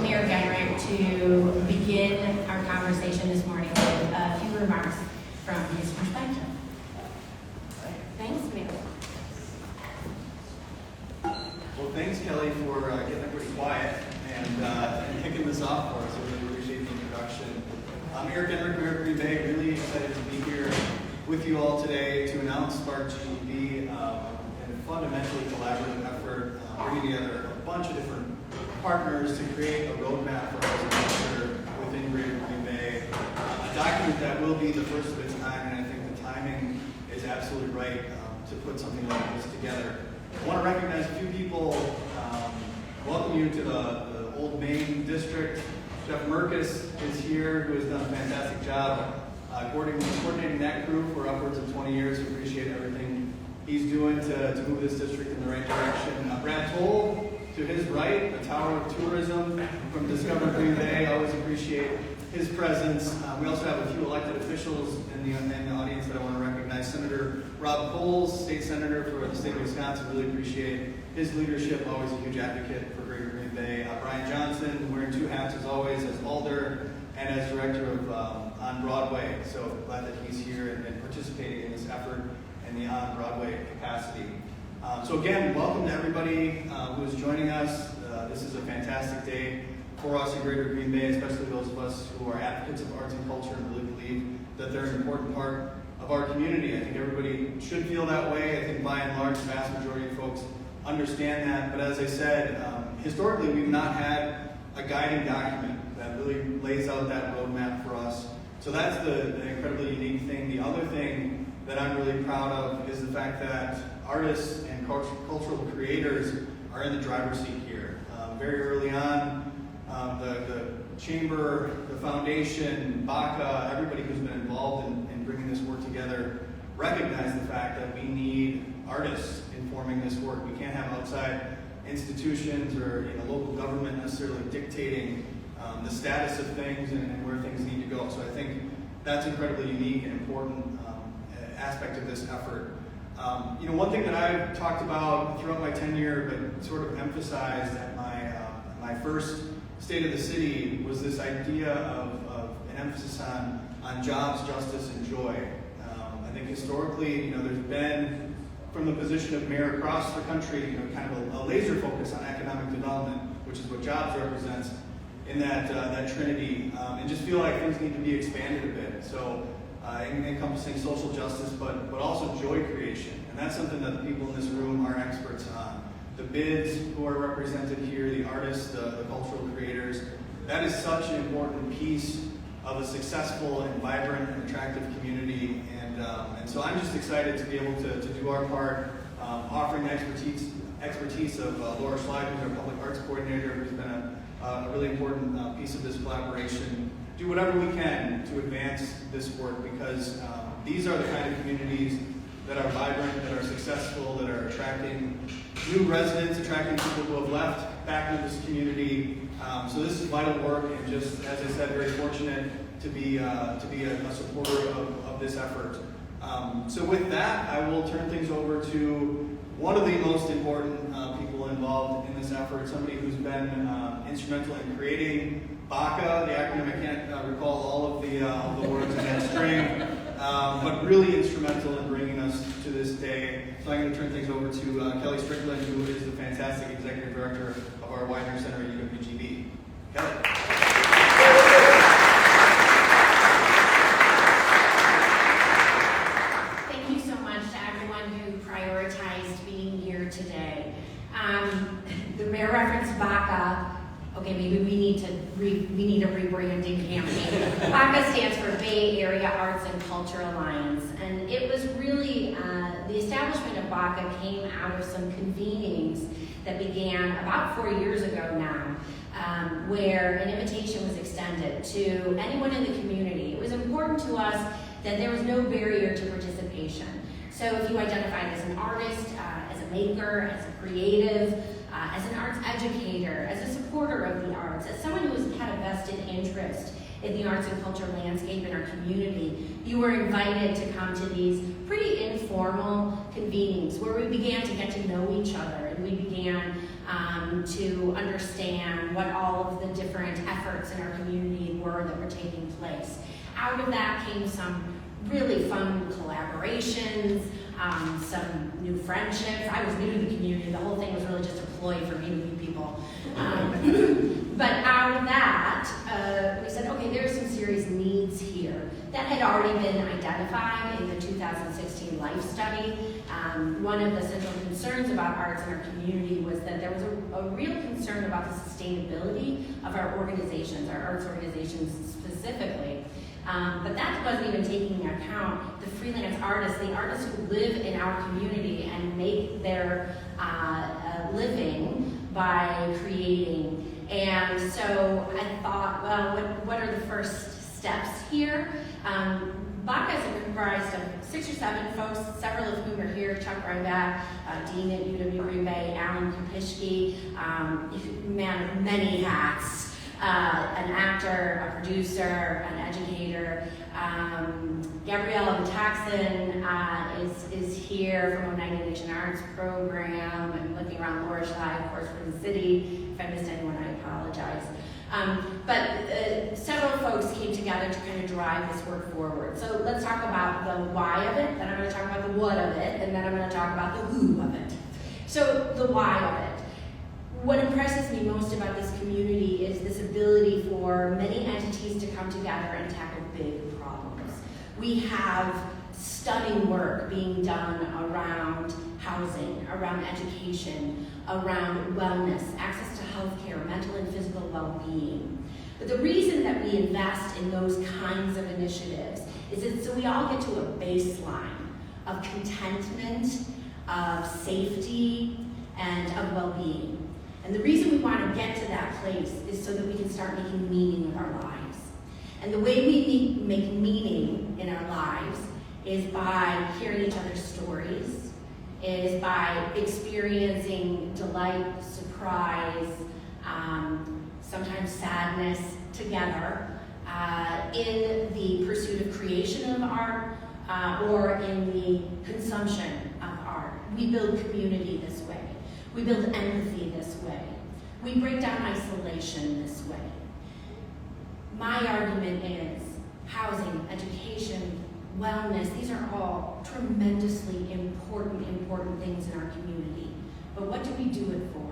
Mayor Genrich to begin our conversation this morning with a few remarks from his perspective. Thanks, Mayor. Well, thanks, Kelly, for getting everybody quiet and kicking this off for us. I really appreciate the introduction. I'm Mayor Genrich, Mayor of Green Bay. Really excited to be here with you all today to announce SPARK GGB, a fundamentally collaborative effort, bringing together a bunch of different partners to create a roadmap for agriculture within Greater Green Bay. A document that will be the first of its kind, and I think the timing is absolutely right to put something like this together. I want to recognize a few people, welcome you to the Old Main District. Jeff Merkus is here, who has done a fantastic job coordinating that group for upwards of 20 years. We appreciate everything he's doing to move this district in the right direction. Brad Toll, to his right, the Tower of Tourism from Discover Green Bay. I always appreciate his presence. We also have a few elected officials in the audience that I want to recognize. Senator Rob Coles, state senator for the state of Wisconsin, really appreciate his leadership, always a huge advocate for Greater Green Bay. Brian Johnson, wearing two hats as always, as Alder and as director of On Broadway. So glad that he's here and participating in this effort in the On Broadway capacity. So again, welcome to everybody who is joining us. This is a fantastic day for us in Greater Green Bay, especially those of us who are advocates of arts and culture and really believe that they're an important part of our community. I think everybody should feel that way. I think by and large, the vast majority of folks understand that. But as I said, historically, we've not had a guiding document that really lays out that roadmap for us. So that's the incredibly unique thing. The other thing that I'm really proud of is the fact that artists and cultural creators are in the driver's seat here. Very early on, the chamber, the foundation, BAACA, everybody who's been involved in bringing this work together recognize the fact that we need artists informing this work. We can't have outside institutions or local government necessarily dictating the status of things and where things need to go. So I think that's incredibly unique and important aspect of this effort. One thing that I've talked about throughout my tenure, but sort of emphasized at my first State of the City, was this idea of an emphasis on jobs, justice, and joy. I think historically, there's been, from the position of mayor across the country, kind of a laser focus on economic development, which is what jobs represents in that trinity, and just feel like things need to be expanded a bit. So encompassing social justice, but also joy creation. And that's something that the people in this room are experts on. The bids who are represented here, the artists, the cultural creators, that is such an important piece of a successful and vibrant and attractive community. And so I'm just excited to be able to do our part, offering the expertise of Laura Schleid, who's our public arts coordinator, who's been a really important piece of this collaboration. Do whatever we can to advance this work, because these are the kind of communities that are vibrant, that are successful, that are attracting new residents, attracting people who have left back into this community. So this is vital work, and just, as I said, very fortunate to be a supporter of this effort. So with that, I will turn things over to one of the most important people involved in this effort, somebody who's been instrumental in creating BAACA, the acronym. I can't recall all of the words in that string, but really instrumental in bringing us to this day. So I'm going to turn things over to Kelly Strickland, who is the fantastic executive director of our Widener Center at UWGB. Kelly. Thank you so much to everyone who prioritized being here today. The mayor referenced BAACA. Okay, maybe we need a rebranding campaign. BAACA stands for Bay Area Arts and Culture Alliance, and it was really the establishment of BAACA came out of some convenings that began about 4 years ago now, where an invitation was extended to anyone in the community. It was important to us that there was no barrier to participation. So if you identified as an artist, as a maker, as a creative, as an arts educator, as a supporter of the arts, as someone who has had a vested interest in the arts and culture landscape in our community, you were invited to come to these pretty informal convenings where we began to get to know each other, and we began to understand what all of the different efforts in our community were that were taking place. Out of that came some really fun collaborations, some new friendships. I was new to the community. The whole thing was really just a ploy for me to meet people. But out of that, we said, okay, there are some serious needs here that had already been identified in the 2016 Life Study. One of the central concerns about arts in our community was that there was a real concern about the sustainability of our organizations, our arts organizations specifically. But that wasn't even taking into account the freelance artists, the artists who live in our community and make their living by creating. And so I thought, well, what are the first steps here? BAACA is comprised of 6 or 7 folks, several of whom are here: Chuck Reinbach, Dean at UW Green Bay, Alan Kopishki, man of many hats, an actor, a producer, an educator. Gabrielle Taxon is here from Oneida Nation Arts Program. I'm looking around Laura Schley, of course, from the city. If I missed anyone, I apologize. But several folks came together to kind of drive this work forward. So let's talk about the why of it, then I'm going to talk about the what of it, and then I'm going to talk about the who of it. So the why of it. What impresses me most about this community is this ability for many entities to come together and tackle big problems. We have stunning work being done around housing, around education, around wellness, access to healthcare, mental and physical well-being. But the reason that we invest in those kinds of initiatives is that so we all get to a baseline of contentment, of safety, and of well-being. And the reason we want to get to that place is so that we can start making meaning of our lives. And the way we make meaning in our lives is by hearing each other's stories, is by experiencing delight, surprise, sometimes sadness together in the pursuit of creation of art or in the consumption of art. We build community this way. We build empathy this way. We break down isolation this way. My argument is housing, education, wellness, these are all tremendously important things in our community. But what do we do it for?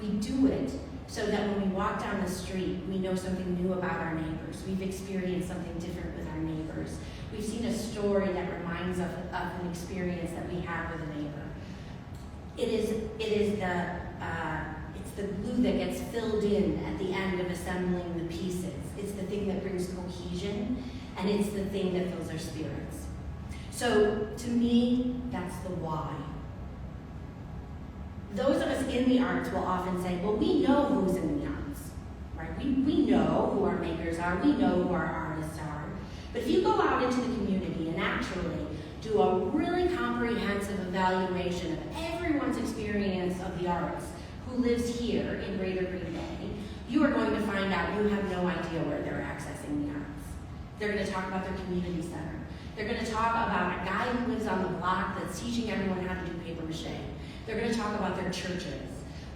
We do it so that when we walk down the street, we know something new about our neighbors. We've experienced something different with our neighbors. We've seen a story that reminds us of an experience that we had with a neighbor. It's the glue that gets filled in at the end of assembling the pieces. It's the thing that brings cohesion, and it's the thing that fills our spirits. So to me, that's the why. Those of us in the arts will often say, well, we know who's in the arts, right? We know who our makers are, we know who our artists are. But if you go out into the community and actually do a really comprehensive evaluation of everyone's experience of the arts who lives here in Greater Green Bay, you are going to find out you have no idea where they're accessing the arts. They're going to talk about their community center. They're going to talk about a guy who lives on the block that's teaching everyone how to do paper mache. They're going to talk about their churches.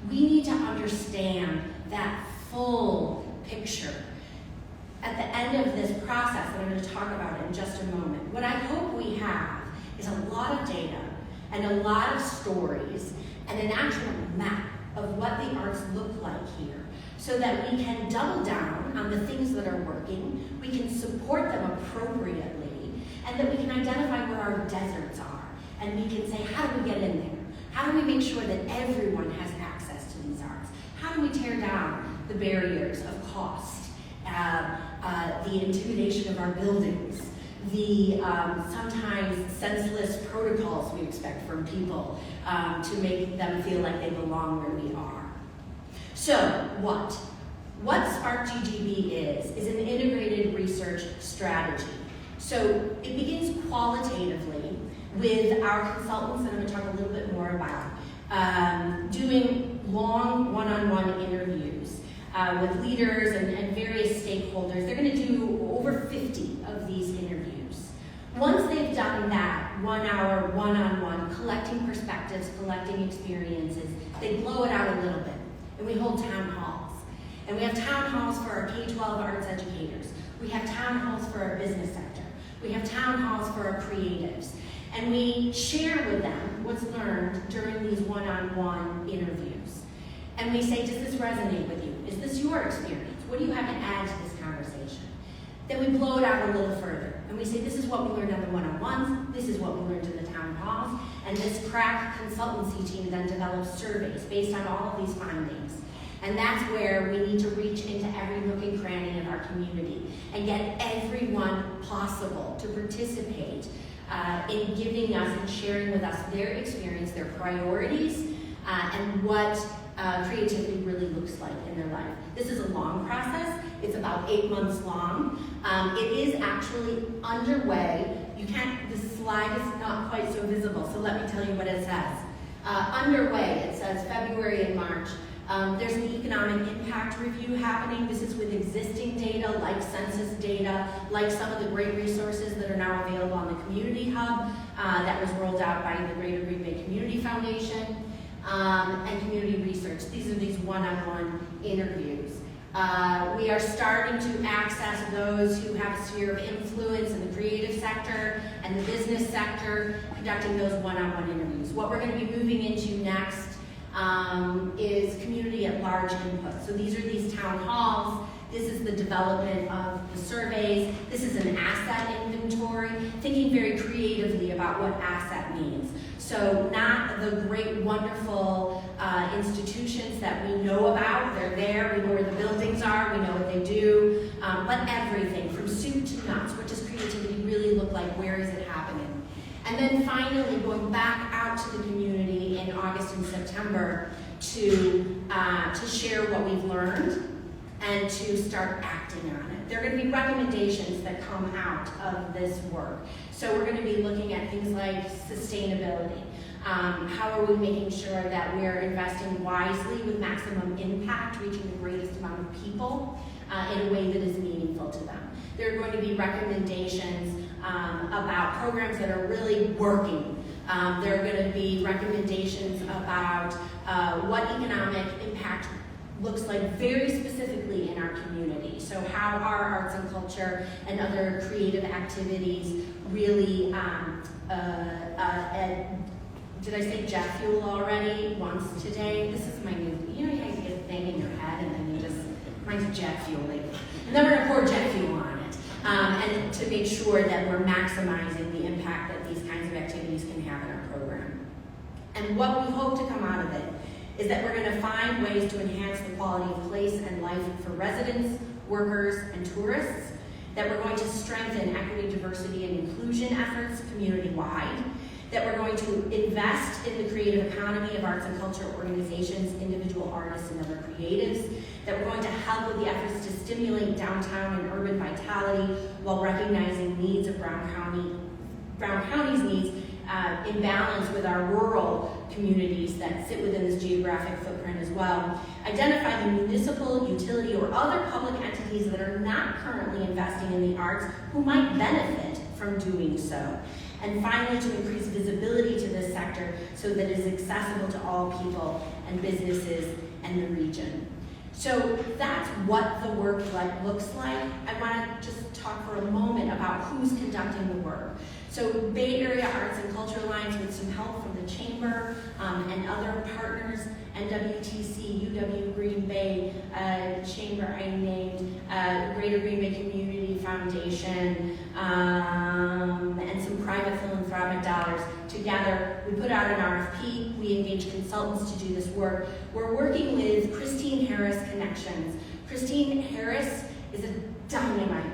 We need to understand that full picture. At the end of this process that I'm going to talk about in just a moment, what I hope we have is a lot of data and a lot of stories and an actual map of what the arts look like here, so that we can double down on the things that are working, we can support them appropriately, and that we can identify where our deserts are, and we can say, how do we get in there? How do we make sure that everyone has access to these arts? How do we tear down the barriers of cost, the intimidation of our buildings, the sometimes senseless protocols we expect from people to make them feel like they belong where we are. So what SPARK GGB is an integrated research strategy. So it begins qualitatively with our consultants that I'm going to talk a little bit more about, doing long one-on-one interviews with leaders and various stakeholders. They're going to do over 50 of these interviews. Once they've done that, 1 hour, one-on-one, collecting perspectives, collecting experiences, they blow it out a little bit, and we hold town halls. And we have town halls for our K-12 arts educators. We have town halls for our business sector. We have town halls for our creatives. And we share with them what's learned during these one-on-one interviews. And we say, does this resonate with you? Is this your experience? What do you have to add to this conversation? Then we blow it out a little further. And we say, this is what we learned on the one-on-ones. This is what we learned in the town halls. And this crack consultancy team then develops surveys based on all of these findings. And that's where we need to reach into every nook and cranny of our community and get everyone possible to participate in giving us and sharing with us their experience, their priorities, and what creativity really looks like in their life. This is a long process. It's about 8 months long. It is actually underway. The slide is not quite so visible, so let me tell you what it says. Underway, it says February and March. There's an economic impact review happening. This is with existing data, like census data, like some of the great resources that are now available on the Community Hub that was rolled out by the Greater Green Bay Community Foundation and community research. These are these one-on-one interviews. We are starting to access those who have a sphere of influence in the creative sector and the business sector, conducting those one-on-one interviews. What we're going to be moving into next is community at large input. So these are these town halls. This is the development of the surveys. This is an asset inventory, thinking very creatively about what asset means. So not the great, wonderful institutions that we know about. They're there, we know where the buildings are, we know what they do, but everything from soup to nuts. What does creativity really look like? Where is it happening? And then finally, going back out to the community in August and September to share what we've learned and to start acting on it. There are going to be recommendations that come out of this work. So we're going to be looking at things like sustainability. How are we making sure that we're investing wisely with maximum impact, reaching the greatest amount of people in a way that is meaningful to them. There are going to be recommendations about programs that are really working. There are going to be recommendations about what economic impact looks like very specifically in our community. So how our arts and culture and other creative activities really, did I say jet fuel already once today? This is my new, you know how you get a thing in your head and then you just, mine's jet fuel. And then we're gonna pour jet fuel on it. And to make sure that we're maximizing the impact that these kinds of activities can have in our program. And what we hope to come out of it is that we're going to find ways to enhance the quality of place and life for residents, workers, and tourists, that we're going to strengthen equity, diversity, and inclusion efforts community-wide, that we're going to invest in the creative economy of arts and culture organizations, individual artists, and other creatives, that we're going to help with the efforts to stimulate downtown and urban vitality while recognizing needs of Brown County's needs in balance with our rural communities that sit within this geographic footprint as well. Identify the municipal, utility, or other public entities that are not currently investing in the arts who might benefit from doing so. And finally, to increase visibility to this sector so that it is accessible to all people and businesses and the region. So that's what the work looks like. I want to just talk for a moment about who's conducting the work. So Bay Area Arts and Culture Alliance, with some help from the Chamber and other partners, NWTC, UW Green Bay, Chamber I named, Greater Green Bay Community Foundation, and some private philanthropic dollars. Together, we put out an RFP, we engage consultants to do this work. We're working with Christine Harris Connections. Christine Harris is a dynamite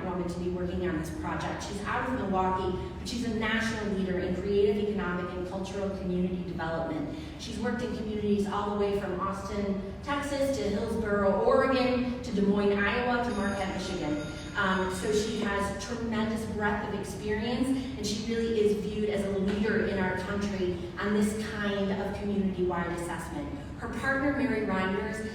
woman to be working on this project. She's out of Milwaukee, but she's a national leader in creative, economic, and cultural community development. She's worked in communities all the way from Austin, Texas, to Hillsboro, Oregon, to Des Moines, Iowa, to Marquette, Michigan. So she has tremendous breadth of experience, and she really is viewed as a leader in our town country on this kind of community-wide assessment. Her partner, Mary Reinders,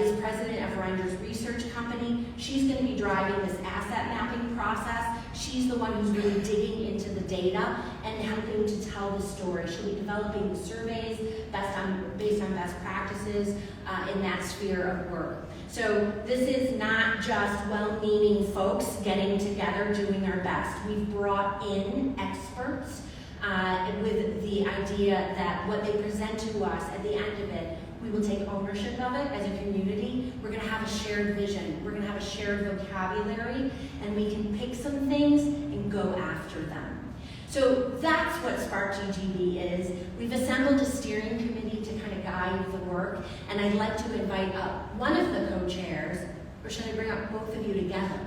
is president of Reinders Research Company. She's going to be driving this asset mapping process. She's the one who's really digging into the data and helping to tell the story. She'll be developing the surveys based on best practices in that sphere of work. So this is not just well-meaning folks getting together doing their best. We've brought in experts with the idea that what they present to us at the end of it, we will take ownership of it as a community. We're going to have a shared vision. We're going to have a shared vocabulary, and we can pick some things and go after them. So that's what SPARK GGB is. We've assembled a steering committee to kind of guide the work, and I'd like to invite up one of the co-chairs, or should I bring up both of you together?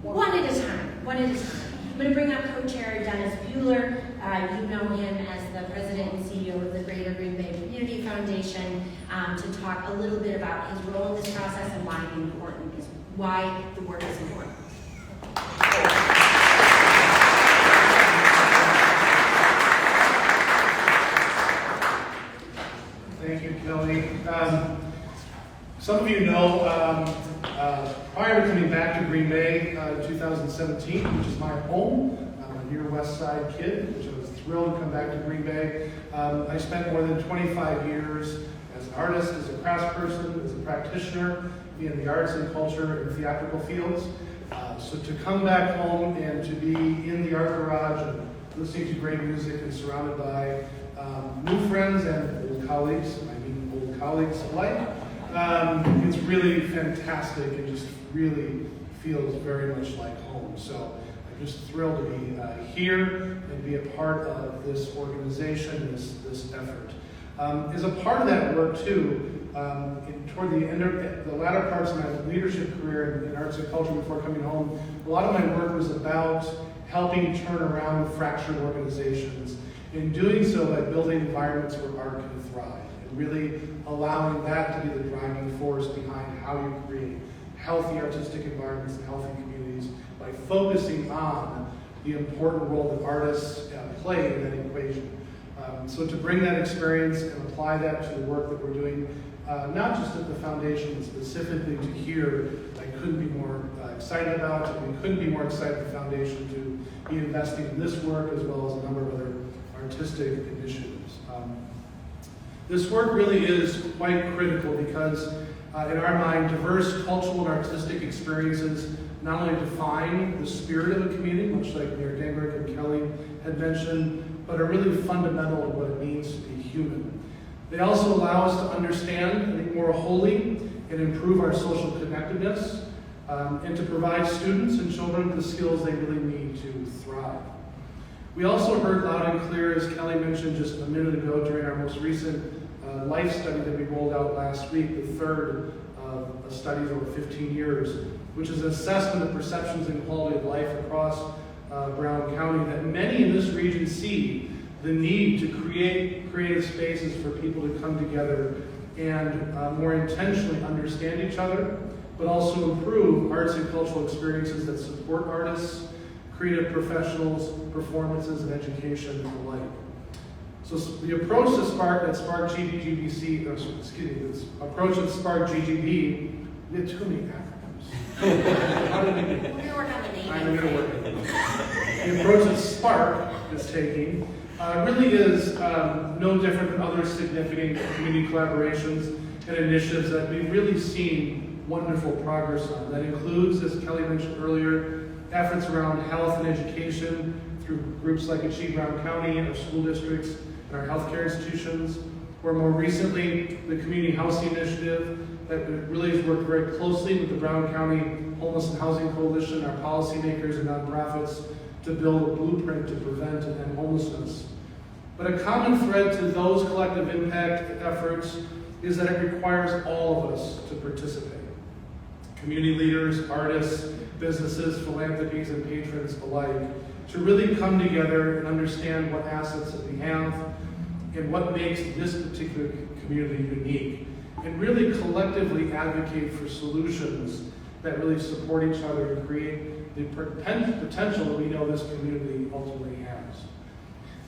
One at a time, one at a time. I'm going to bring up co-chair Dennis Bueller. You know him as the president and CEO of the Greater Green Bay Community Foundation, to talk a little bit about his role in this process and why the work is important. Thank you, Kelly. Some of you know, prior to coming back to Green Bay in 2017, which is my home, I'm a near West Side kid, which I was thrilled to come back to Green Bay. I spent more than 25 years as an artist, as a craftsperson, as a practitioner in the arts and culture and theatrical fields. So to come back home and to be in the art garage and listening to great music and surrounded by new friends and old colleagues, old colleagues alike, it's really fantastic and just really feels very much like home. So I'm just thrilled to be here and be a part of this organization, this effort. As a part of that work too, toward the end of the latter parts of my leadership career in arts and culture before coming home, a lot of my work was about helping turn around fractured organizations, and doing so by building environments where art can thrive, and really allowing that to be the driving force behind how you create healthy artistic environments and healthy communities by focusing on the important role that artists play in that equation. So to bring that experience and apply that to the work that we're doing, not just at the foundation, but specifically to here, I couldn't be more excited about it. We couldn't be more excited at the foundation to be investing in this work as well as a number of other artistic initiatives. This work really is quite critical because in our mind, diverse cultural and artistic experiences not only define the spirit of a community, much like Mayor Dangberg and Kelly had mentioned, but are really fundamental to what it means to be human. They also allow us to understand, I think, more wholly and improve our social connectedness, and to provide students and children the skills they really need to thrive. We also heard loud and clear, as Kelly mentioned just a minute ago during our most recent life study that we rolled out last week, the third of studies over 15 years, which is an assessment of perceptions and quality of life across Brown County, that many in this region see the need to create creative spaces for people to come together and more intentionally understand each other, but also improve arts and cultural experiences that support artists, creative professionals, performances, and education alike. So the approach to SPARK at SPARK GGB, the approach at SPARK GGB, we had too many acronyms. How did we do? We're going to work on the name. I'm going to work on it. The approach that SPARK is taking really is no different than other significant community collaborations and initiatives that we've really seen wonderful progress on. That includes, as Kelly mentioned earlier, efforts around health and education through groups like Achieve Brown County and our school districts and our healthcare institutions, or more recently, the Community Housing Initiative that really has worked very closely with the Brown County Homeless and Housing Coalition, our policymakers and nonprofits, to build a blueprint to prevent and end homelessness. But a common thread to those collective impact efforts is that it requires all of us to participate. Community leaders, artists, businesses, philanthropies, and patrons alike, to really come together and understand what assets that we have and what makes this particular community unique, and really collectively advocate for solutions that really support each other and create the potential that we know this community ultimately has.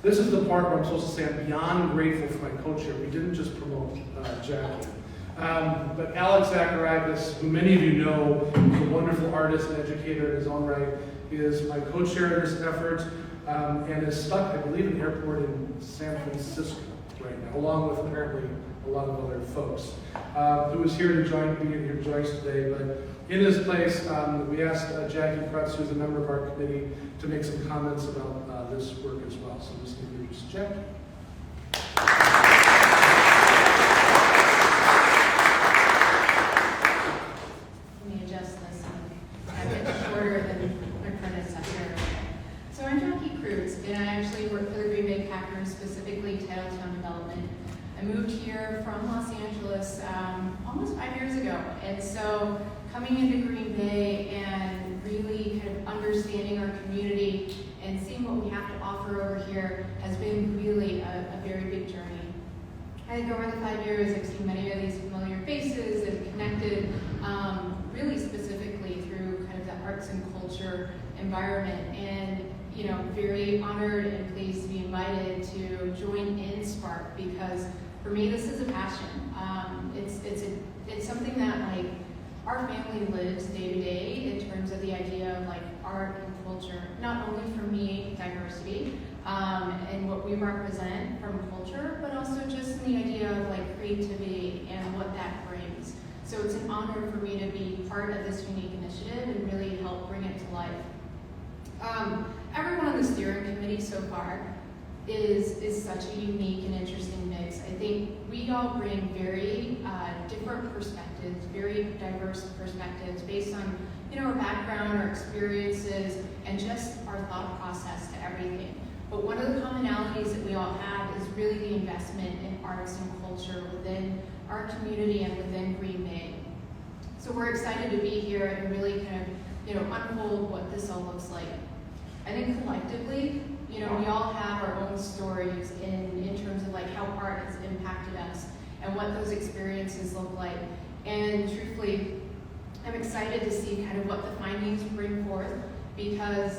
This is the part where I'm supposed to say I'm beyond grateful for my co-chair. We didn't just promote Jackie. But Alex Zacharakis, who many of you know, is a wonderful artist and educator in his own right, is my co-chair in this effort and is stuck, I believe, in the airport in San Francisco right now, along with apparently a lot of other folks, who is here to join us today. But in his place, we asked Jackie Kretz, who's a member of our committee, to make some comments about this work as well. So I'm just going to introduce Jackie. Let me adjust this a bit shorter than my predecessor. So I'm Jackie Kreutz, and I actually work for the Green Bay Packers, specifically Titletown Development. I moved here from Los Angeles almost 5 years ago, and so coming into Green Bay and really kind of understanding our community and seeing what we have to offer over here has been really a very big journey. I think over the 5 years, I've seen many of these familiar faces and connected really specifically through kind of the arts and culture environment, and very honored and pleased to be invited to join in SPARK, because for me this is a passion. It's something that like our family lives day to day in terms of the idea of like art and culture. Not only for me, diversity and what we represent from culture, but also just the idea of like creativity and what that brings. So it's an honor for me to be part of this unique initiative and really help bring it to life. Everyone on the steering committee so far is such a unique and interesting mix. I think we all bring very different perspectives, very diverse perspectives based on our background, our experiences, and just our thought process to everything. But one of the commonalities that we all have is really the investment in arts and culture within our community and within Green Bay. So we're excited to be here and really kind of unfold what this all looks like. I think collectively, we all have our own stories in terms of like how art has impacted us and what those experiences look like. And truthfully, I'm excited to see kind of what the findings bring forth, because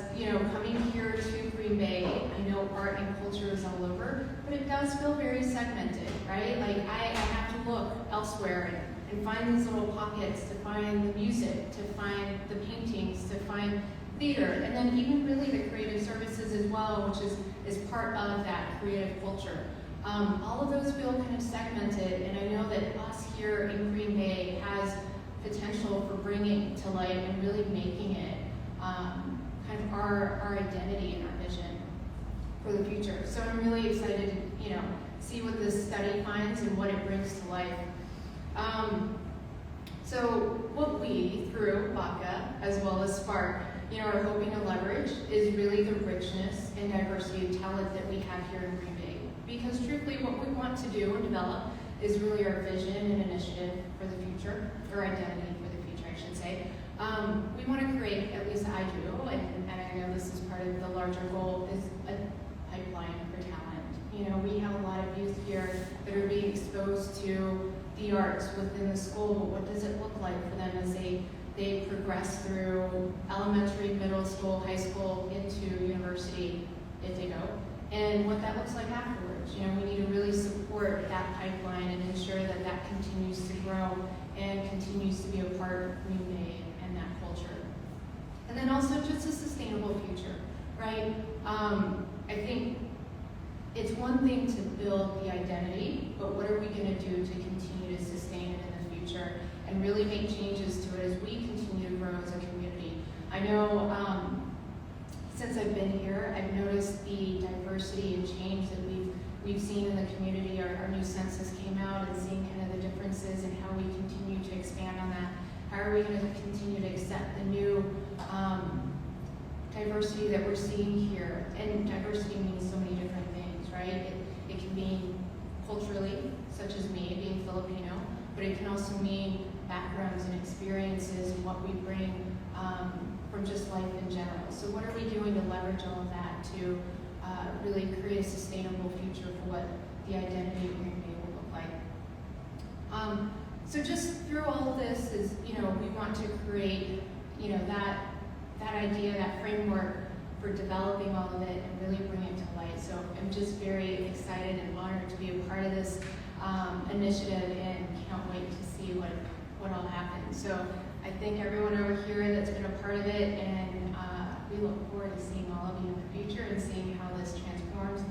coming here to Green Bay, I know art and culture is all over, but it does feel very segmented, right? Like I have to look elsewhere and find these little pockets to find the music, to find the paintings, to find theater, and then even really the creative services as well, which is part of that creative culture. All of those feel kind of segmented, and I know that us here in Green Bay has potential for bringing it to light and really making it kind of our identity and our vision for the future. So I'm really excited to see what this study finds and what it brings to life. So what we, through BAACA as well as SPARK, are hoping to leverage is really the richness and diversity of talent that we have here in Green Bay. Because truthfully, what we want to do and develop is really our vision and initiative for the future, or identity for the future, I should say. We want to create, at least I do, and I know this is part of the larger goal, is a pipeline for talent. We have a lot of youth here that are being exposed to the arts within the school, but what does it look like for them as they progress through elementary, middle school, high school, into university, if they go, and what that looks like afterwards. We need to really support that pipeline and ensure that that continues to grow and continues to be a part of Green Bay and that culture. And then also just a sustainable future, right? I think it's one thing to build the identity, but what are we going to do to continue to sustain it in the future and really make changes to it as we continue to grow as a community? I know since I've been here, I've noticed the diversity and change that we've seen in the community. Our new census came out, and seeing kind of the differences and how we continue to expand on that. How are we going to continue to accept the new diversity that we're seeing here? And diversity means so many different things, right? It can mean culturally, such as me being Filipino, but it can also mean backgrounds and experiences and what we bring from just life in general. So what are we doing to leverage all of that to really create a sustainable future for what the identity of Green Bay will look like? So just through all of this is, we want to create, that idea, that framework for developing all of it and really bring it to light. So I'm just very excited and honored to be a part of this initiative, and can't wait to see what all happens. So I thank everyone over here that's been a part of it, and we look forward to seeing all of you in the future and seeing how this transforms